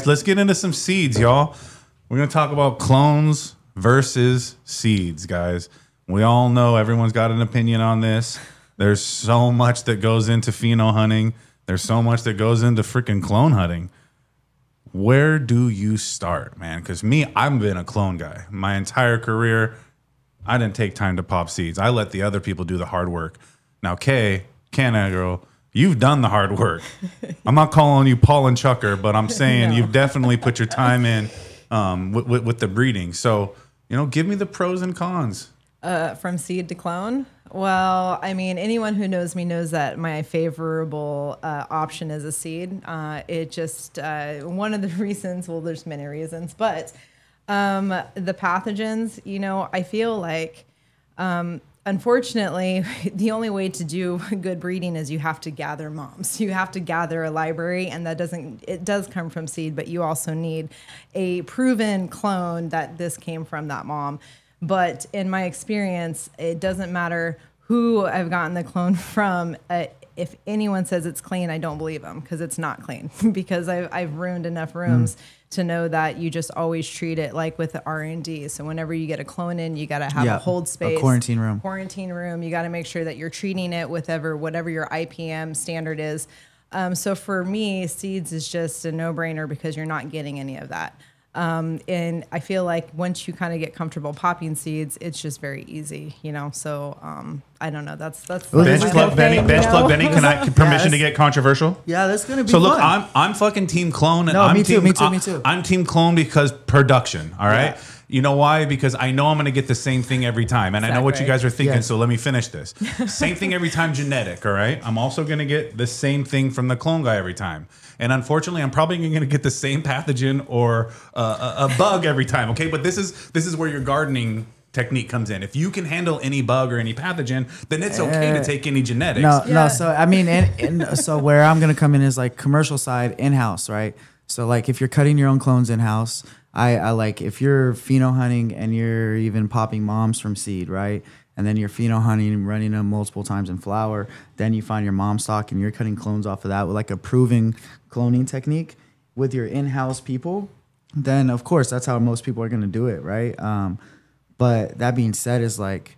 Let's get into some seeds, y'all. We're going to talk about clones versus seeds, guys. We all know everyone's got an opinion on this. There's so much that goes into pheno hunting. There's so much that goes into freaking clone hunting. Where do you start, man? Because me, I've been a clone guy. My entire career, I didn't take time to pop seeds. I let the other people do the hard work. Now, Canagro, you've done the hard work. I'm not calling you Paul and Chucker, but I'm saying you've definitely put your time in with the breeding. So, give me the pros and cons. From seed to clone? Well, I mean, anyone who knows me knows that my favorable option is a seed. It just, one of the reasons, well, there's many reasons, but the pathogens, I feel like, unfortunately, the only way to do good breeding is you have to gather moms. You have to gather a library, and it does come from seed, but you also need a proven clone that this came from that mom. But in my experience, it doesn't matter who I've gotten the clone from. If anyone says it's clean, I don't believe them, because it's not clean. Because I've ruined enough rooms to know that you just always treat it like with the R&D. So whenever you get a clone in, you got to have a hold space, a quarantine room. You got to make sure that you're treating it with whatever your IPM standard is. So for me, seeds is just a no-brainer because you're not getting any of that. And I feel like once you kind of get comfortable popping seeds, it's just very easy, So I don't know. That's Bench plug Benny. Can I permission to get controversial? Yeah, that's gonna be. So fun. Look, I'm fucking team clone. And no, me too. I'm team clone because production. All right. Yeah. You know why? Because I know I'm going to get the same thing every time. And I know what you guys are thinking, so let me finish this. Same thing every time, genetic, all right? I'm also going to get the same thing from the clone guy every time. And unfortunately, I'm probably going to get the same pathogen or a bug every time, okay? But this is where your gardening technique comes in. If you can handle any bug or any pathogen, then it's okay to take any genetics. No. So, I mean, so where I'm going to come in is like commercial side, in-house, right? So like if you're cutting your own clones in-house, I like if you're pheno hunting and you're even popping moms from seed, right? And then you're pheno hunting and running them multiple times in flower. Then you find your mom stock and you're cutting clones off of that with like a proven cloning technique with your in-house people. Then of course that's how most people are going to do it, right? But that being said, is like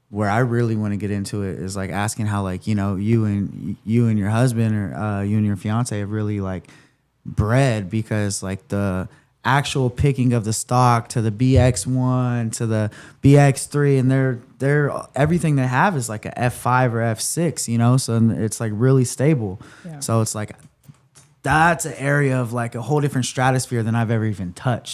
where I really want to get into it is like asking how like you and your husband or you and your fiance have really like bred, because like the actual picking of the stock to the BX1 to the BX3, and they're everything they have is like a F5 or F6, so it's like really stable. So it's like that's an area of like a whole different stratosphere than I've ever even touched.